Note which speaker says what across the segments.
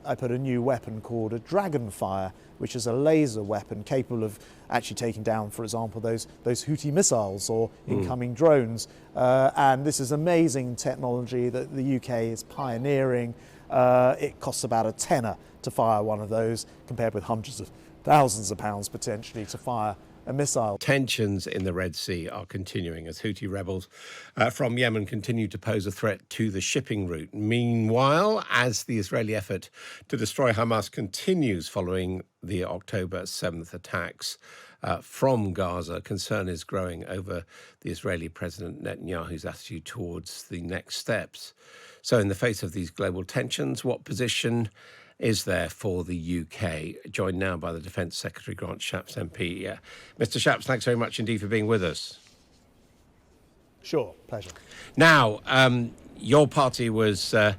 Speaker 1: I put a new weapon called a Dragonfire, which is a laser weapon capable of actually taking down, for example, those Houthi missiles or incoming drones. And this is amazing technology that the UK is pioneering. It costs about a tenner to fire one of those, compared with hundreds of thousands of pounds potentially to fire a missile.
Speaker 2: Tensions in the Red Sea are continuing as Houthi rebels from Yemen continue to pose a threat to the shipping route. Meanwhile, as the Israeli effort to destroy Hamas continues following the October 7th attacks from Gaza, concern is growing over the Israeli President Netanyahu's attitude towards the next steps. So in the face of these global tensions, what position is there for the UK? Joined now by the Defence Secretary, Grant Shapps MP. Mr. Shapps, thanks very much indeed for being with us.
Speaker 1: Sure, pleasure.
Speaker 2: Now, your party was so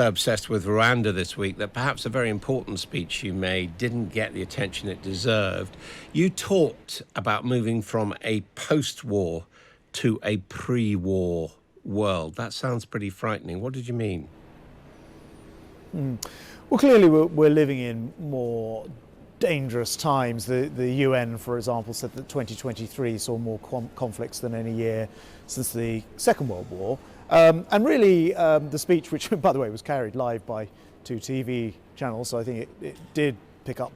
Speaker 2: obsessed with Rwanda this week that perhaps a very important speech you made didn't get the attention it deserved. You talked about moving from a post-war to a pre-war world. That sounds pretty frightening. What did you mean?
Speaker 1: Well, clearly we're living in more dangerous times. The UN, for example, said that 2023 saw more conflicts than any year since the Second World War. And really, the speech, which, by the way, was carried live by 2 TV channels, so I think it did pick up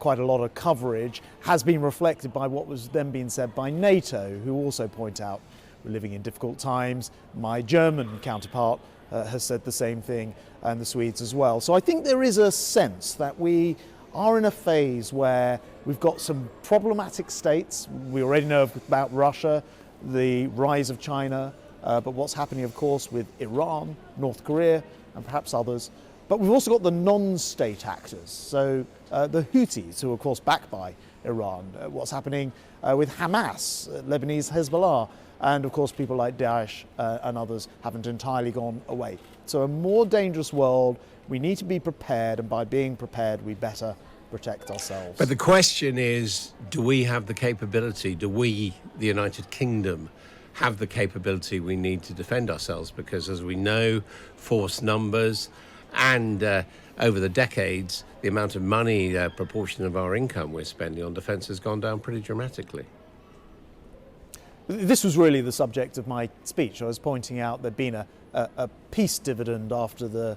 Speaker 1: quite a lot of coverage, has been reflected by what was then being said by NATO, who also point out we're living in difficult times. My German counterpart has said the same thing, and the Swedes as well. So I think there is a sense that we are in a phase where we've got some problematic states. We already know about Russia, the rise of China, but what's happening, of course, with Iran, North Korea, and perhaps others. But we've also got the non-state actors, so the Houthis, who are, of course, backed by Iran. What's happening with Hamas, Lebanese Hezbollah, and of course people like Daesh and others haven't entirely gone away. So a more dangerous world, we need to be prepared, and by being prepared we better protect ourselves.
Speaker 2: But the question is, do we have the capability, do we, the United Kingdom, have the capability we need to defend ourselves? Because as we know, force numbers and over the decades, the amount of money, proportion of our income we're spending on defence has gone down pretty dramatically.
Speaker 1: This was really the subject of my speech. I was pointing out there'd been a peace dividend after the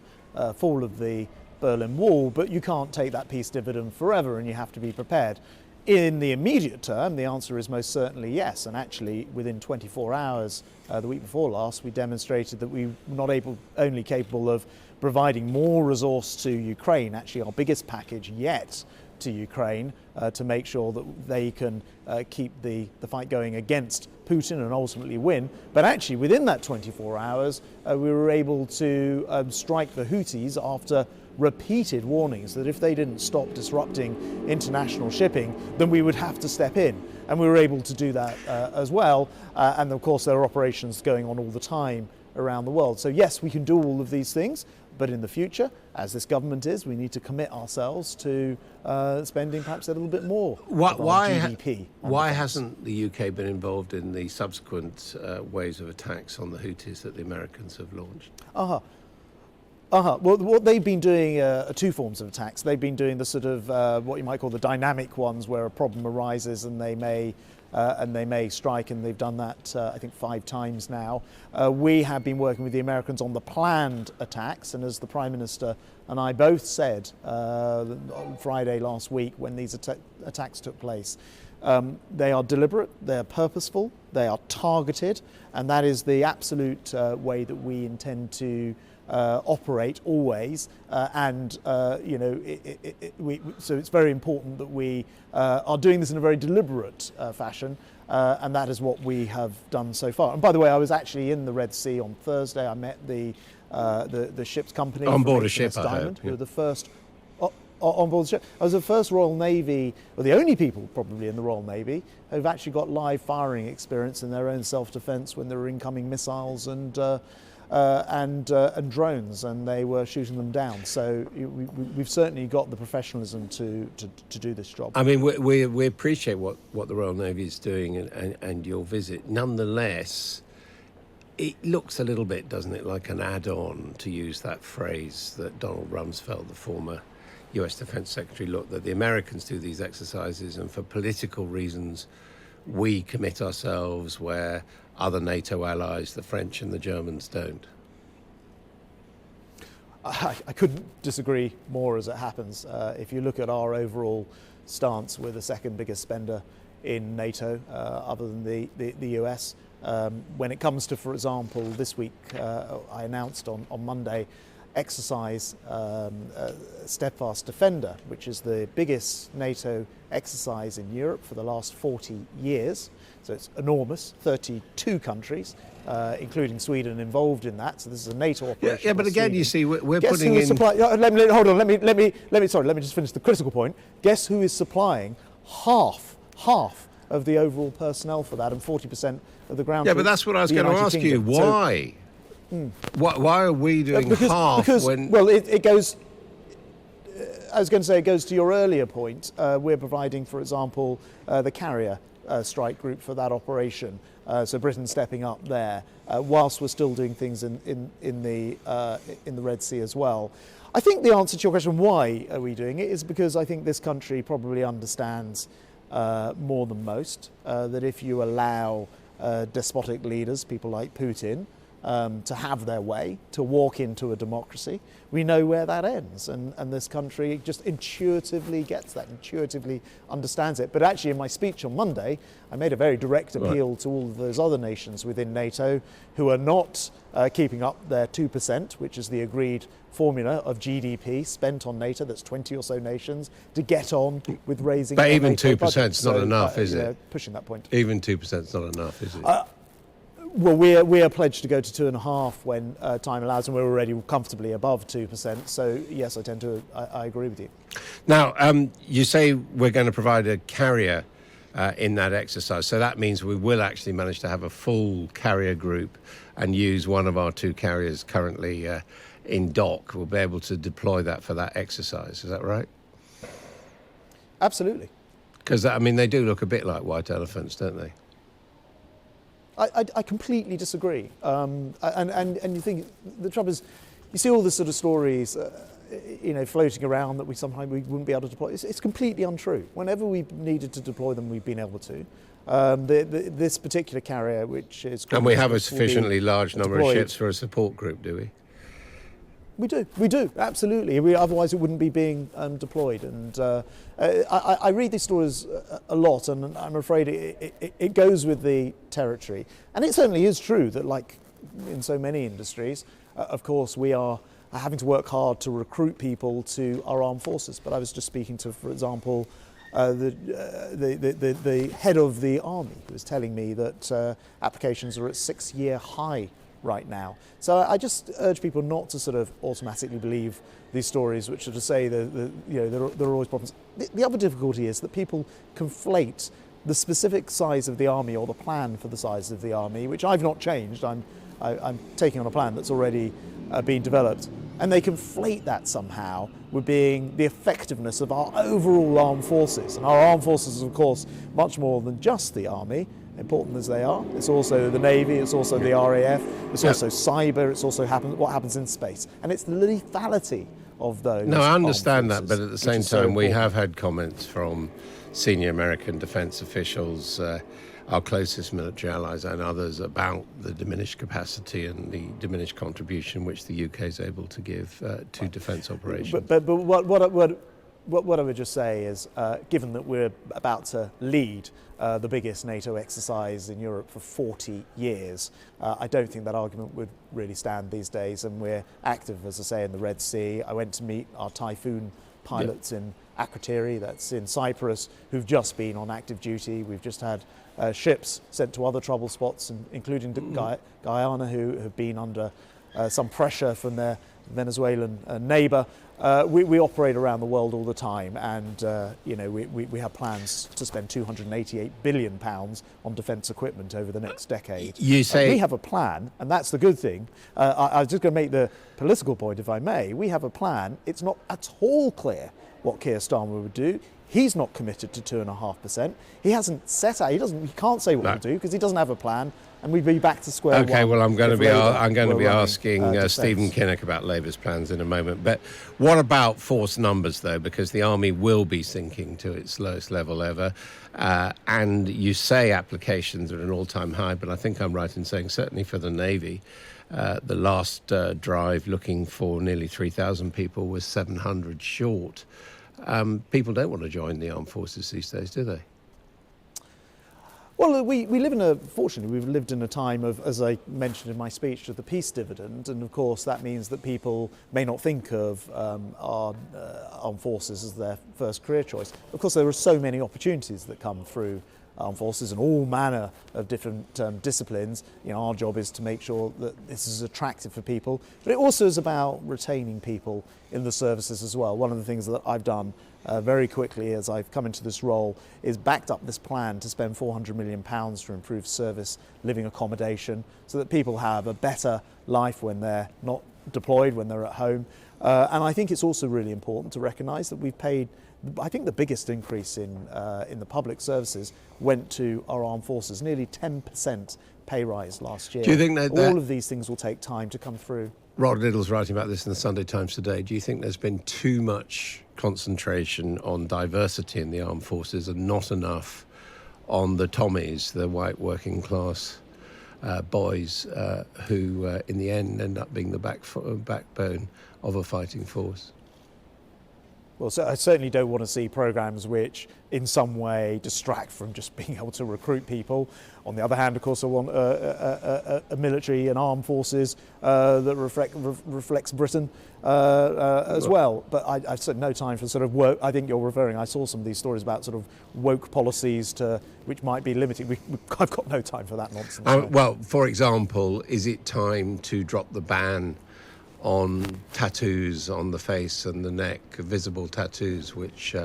Speaker 1: fall of the Berlin Wall, but you can't take that peace dividend forever, and you have to be prepared. In the immediate term, the answer is most certainly yes, and actually within 24 hours, the week before last, we demonstrated that we were not only capable of providing more resource to Ukraine, actually our biggest package yet to Ukraine, to make sure that they can keep the fight going against Putin and ultimately win. But actually within that 24 hours, we were able to strike the Houthis after repeated warnings that if they didn't stop disrupting international shipping, then we would have to step in. And we were able to do that as well. And of course, there are operations going on all the time around the world. So yes, we can do all of these things, but in the future, as this government is, we need to commit ourselves to spending perhaps a little bit more of our GDP.
Speaker 2: Why hasn't the UK been involved in the subsequent waves of attacks on the Houthis that the Americans have launched?
Speaker 1: Well, what they've been doing are 2 forms of attacks. They've been doing the sort of what you might call the dynamic ones, where a problem arises and they may strike, and they've done that I think 5 times now. We have been working with the Americans on the planned attacks, and as the Prime Minister and I both said on Friday last week when these attacks took place, they are deliberate, they are purposeful, they are targeted, and that is the absolute way that we intend to operate always, so it's very important that we are doing this in a very deliberate fashion, and that is what we have done so far. And by the way, I was actually in the Red Sea on Thursday. I met the ship's company
Speaker 2: on board a ship,
Speaker 1: Diamond, who were the first on board the ship. I was the first Royal Navy, or the only people probably in the Royal Navy, who've actually got live firing experience in their own self-defence when there were incoming missiles and drones, and they were shooting them down. So we've certainly got the professionalism to do this job.
Speaker 2: I mean, we appreciate what the Royal Navy is doing and your visit. Nonetheless, it looks a little bit, doesn't it, like an add-on, to use that phrase that Donald Rumsfeld, the former US Defence Secretary, looked, that the Americans do these exercises and for political reasons we commit ourselves where other NATO allies, the French and the Germans, don't.
Speaker 1: I couldn't disagree more, as it happens. If you look at our overall stance, we're the second biggest spender in NATO, other than the US. When it comes to, for example, this week, I announced on Monday, exercise Steadfast Defender, which is the biggest NATO exercise in Europe for the last 40 years. So it's enormous, 32 countries, including Sweden, involved in that. So this is a NATO operation.
Speaker 2: Yeah, but again, Sweden. You see, we're
Speaker 1: Guess
Speaker 2: putting in.
Speaker 1: Hold on. Let me just finish the critical point. Guess who is supplying half of the overall personnel for that, and 40% of the ground.
Speaker 2: Yeah, but that's what I was going to ask you. Why? Why are we doing half when?
Speaker 1: Well, it goes. I was going to say it goes to your earlier point. We're providing, for example, the carrier strike group for that operation. So Britain stepping up there, whilst we're still doing things in the Red Sea as well. I think the answer to your question, why are we doing it, is because I think this country probably understands more than most that if you allow despotic leaders, people like Putin, to have their way, to walk into a democracy, we know where that ends. And this country just intuitively gets that, intuitively understands it. But actually, in my speech on Monday, I made a very direct appeal to all of those other nations within NATO who are not keeping up their 2%, which is the agreed formula of GDP spent on NATO. That's 20 or so nations to get on with raising.
Speaker 2: But even
Speaker 1: NATO
Speaker 2: 2% is not enough, is it?
Speaker 1: Pushing that point.
Speaker 2: Even 2% is not enough, is it?
Speaker 1: Well, we are pledged to go to 2.5 when time allows, and we're already comfortably above 2%. So yes, I agree with you.
Speaker 2: Now, you say we're going to provide a carrier in that exercise, so that means we will actually manage to have a full carrier group and use one of our two carriers currently in dock. We'll be able to deploy that for that exercise. Is that right?
Speaker 1: Absolutely.
Speaker 2: Because they do look a bit like white elephants, don't they?
Speaker 1: I completely disagree. And you think the trouble is, you see all the sort of stories, floating around that sometimes we wouldn't be able to deploy. It's completely untrue. Whenever we've needed to deploy them, we've been able to. This particular carrier, which is...
Speaker 2: And we have a sufficiently large number of ships for a support group, do we?
Speaker 1: We do, absolutely. Otherwise it wouldn't be being deployed. And I read these stories a lot, and I'm afraid it goes with the territory. And it certainly is true that, like in so many industries, of course, we are having to work hard to recruit people to our armed forces. But I was just speaking to, for example, the head of the army, who was telling me that applications are at 6-year high right now. So I just urge people not to sort of automatically believe these stories, which are to say that there are always problems. The other difficulty is that people conflate the specific size of the army, or the plan for the size of the army, which I've not changed. I'm taking on a plan that's already been developed, and they conflate that somehow with being the effectiveness of our overall armed forces. And our armed forces is, of course, much more than just the army, important as they are. It's also the Navy, it's also the RAF, it's also cyber, it's also what happens in space. And it's the lethality of those.
Speaker 2: No, I understand that, but at the same time, we have had comments from senior American defence officials, our closest military allies and others, about the diminished capacity and the diminished contribution which the UK is able to give to defence operations.
Speaker 1: But what I would just say is, given that we're about to lead the biggest NATO exercise in Europe for 40 years, I don't think that argument would really stand these days. And we're active, as I say, in the Red Sea. I went to meet our Typhoon pilots in Akrotiri, that's in Cyprus, who've just been on active duty. We've just had ships sent to other trouble spots, including Guyana, who have been under some pressure from their Venezuelan neighbour. We operate around the world all the time, and we have plans to spend £288 billion on defence equipment over the next decade.
Speaker 2: You say
Speaker 1: we have a plan, and that's the good thing. I was just going to make the political point, if I may. We have a plan. It's not at all clear what Keir Starmer would do. He's not committed to 2.5%. He hasn't set out. He can't say what he'll do because he doesn't have a plan. And we'd be back to square one.
Speaker 2: Okay, well, I'm going to be asking
Speaker 1: defence.
Speaker 2: Stephen Kinnock about Labour's plans in a moment. But what about force numbers, though? Because the army will be sinking to its lowest level ever. And you say applications are at an all-time high, but I think I'm right in saying certainly for the Navy, the last drive looking for nearly 3,000 people was 700 short. People don't want to join the armed forces these days, do they?
Speaker 1: Well, fortunately, we've lived in a time of, as I mentioned in my speech, of the peace dividend. And of course, that means that people may not think of our armed forces as their first career choice. Of course, there are so many opportunities that come through armed forces in all manner of different disciplines. Our job is to make sure that this is attractive for people, but it also is about retaining people in the services as well. One of the things that I've done very quickly as I've come into this role is backed up this plan to spend £400 million to improve service living accommodation so that people have a better life when they're not deployed, when they're at home. And I think it's also really important to recognise that we've paid, I think the biggest increase in the public services went to our armed forces, nearly 10% pay rise last year.
Speaker 2: Do you think that
Speaker 1: all of these things will take time to come through?
Speaker 2: Rod Little's writing about this in the Sunday Times today. Do you think there's been too much concentration on diversity in the armed forces and not enough on the Tommies, the white working class boys who in the end end up being the backbone of a fighting force?
Speaker 1: Well, so I certainly don't want to see programmes which in some way distract from just being able to recruit people. On the other hand, of course, I want a military and armed forces that reflects Britain as well. But I've said no time for sort of woke. I think you're referring, I saw some of these stories about sort of woke policies which might be limiting. I've got no time for that nonsense.
Speaker 2: Well, for example, is it time to drop the ban on tattoos on the face and the neck, visible tattoos, which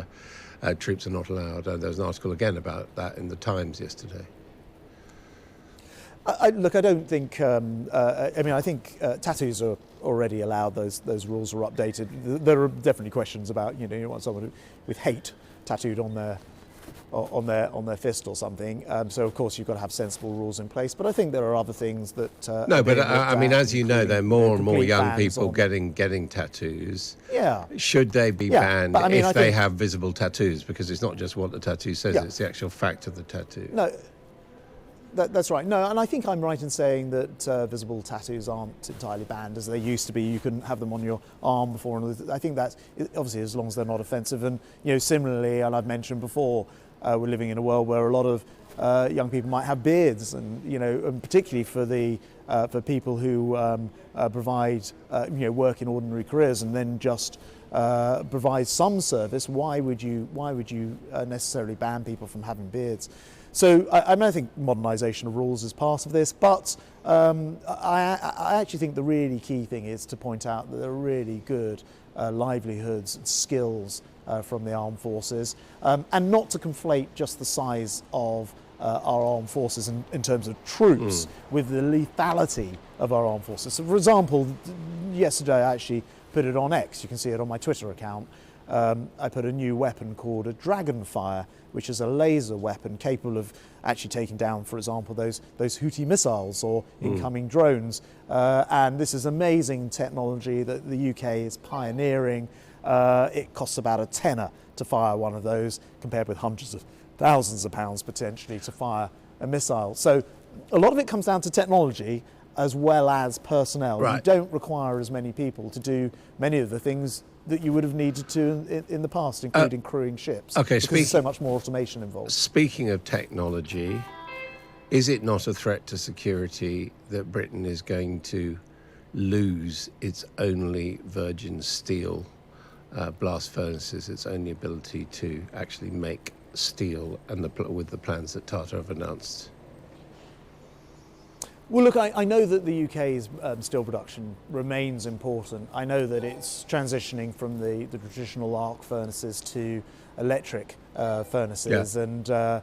Speaker 2: troops are not allowed? There was an article again about that in the Times yesterday.
Speaker 1: Look, I don't think. I think tattoos are already allowed. Those rules are updated. There are definitely questions about you want someone with hate tattooed on their fist or something. So of course you've got to have sensible rules in place. But I think there are other things that.
Speaker 2: No, but I mean, as you know, there are more and more young people getting tattoos.
Speaker 1: Yeah.
Speaker 2: Should they be banned if they have visible tattoos? Because it's not just what the tattoo says; it's the actual fact of the tattoo.
Speaker 1: No. That's right. No, and I think I'm right in saying that visible tattoos aren't entirely banned as they used to be. You couldn't have them on your arm before. And I think that's obviously as long as they're not offensive. And similarly, and I've mentioned before, we're living in a world where a lot of young people might have beards, and and particularly for people who provide work in ordinary careers and then just provide some service. Why would you necessarily ban people from having beards? So I think modernisation of rules is part of this, but I actually think the really key thing is to point out that there are really good livelihoods and skills from the armed forces, and not to conflate just the size of our armed forces in terms of troops with the lethality of our armed forces. So for example, yesterday I actually put it on X, you can see it on my Twitter account. I put a new weapon called a Dragonfire, which is a laser weapon capable of actually taking down, for example, those Houthi missiles or incoming drones. And this is amazing technology that the UK is pioneering. It costs about a tenner to fire one of those, compared with hundreds of thousands of pounds potentially to fire a missile. So a lot of it comes down to technology as well as personnel.
Speaker 2: Right.
Speaker 1: You don't require as many people to do many of the things that you would have needed to in the past, including crewing ships.
Speaker 2: Okay,
Speaker 1: because there's so much more automation involved.
Speaker 2: Speaking of technology, is it not a threat to security that Britain is going to lose its only virgin steel blast furnaces, its only ability to actually make steel, and with the plans that Tata have announced?
Speaker 1: Well, look, I know that the UK's steel production remains important. I know that it's transitioning from the traditional arc furnaces to electric furnaces, and so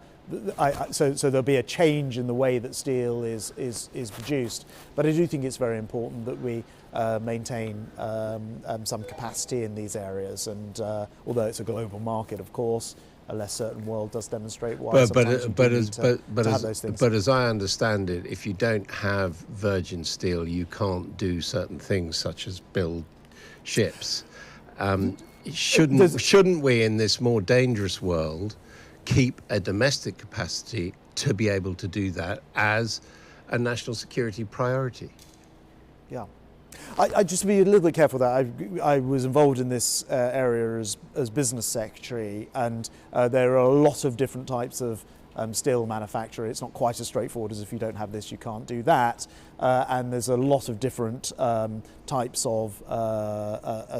Speaker 1: there'll be a change in the way that steel is produced. But I do think it's very important that we maintain some capacity in these areas, and although it's a global market, of course, a less certain world does demonstrate why sometimes you need to have those things.
Speaker 2: But as I understand it, if you don't have virgin steel, you can't do certain things such as build ships. Shouldn't we, in this more dangerous world, keep a domestic capacity to be able to do that as a national security priority?
Speaker 1: Yeah. I just be a little bit careful that I was involved in this area as business secretary, and there are a lot of different types of steel manufacture. It's not quite as straightforward as if you don't have this, you can't do that. And there's a lot of different types of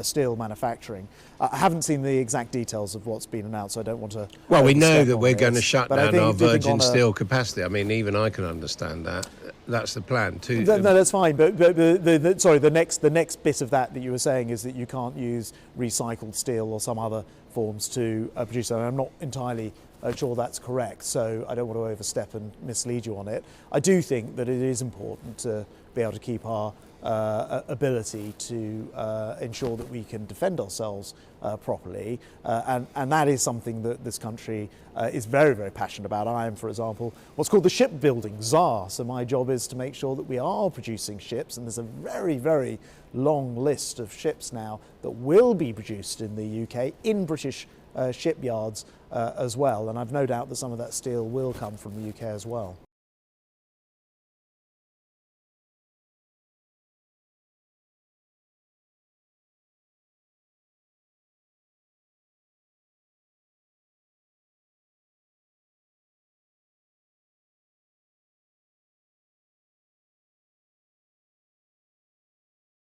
Speaker 1: steel manufacturing. I haven't seen the exact details of what's been announced, so I don't want to.
Speaker 2: Well, we know that we're going to shut
Speaker 1: but
Speaker 2: down our virgin steel capacity. I mean, even I can understand that. That's the plan too.
Speaker 1: No, that's fine. But the next bit of that you were saying is that you can't use recycled steel or some other forms to produce that. I'm not entirely sure that's correct, so I don't want to overstep and mislead you on it. I do think that it is important to be able to keep our ability to ensure that we can defend ourselves properly, and that is something that this country is very, very passionate about. I am, for example, what's called the shipbuilding czar, so my job is to make sure that we are producing ships, and there's a very, very long list of ships now that will be produced in the UK in British shipyards as well, and I've no doubt that some of that steel will come from the UK as well.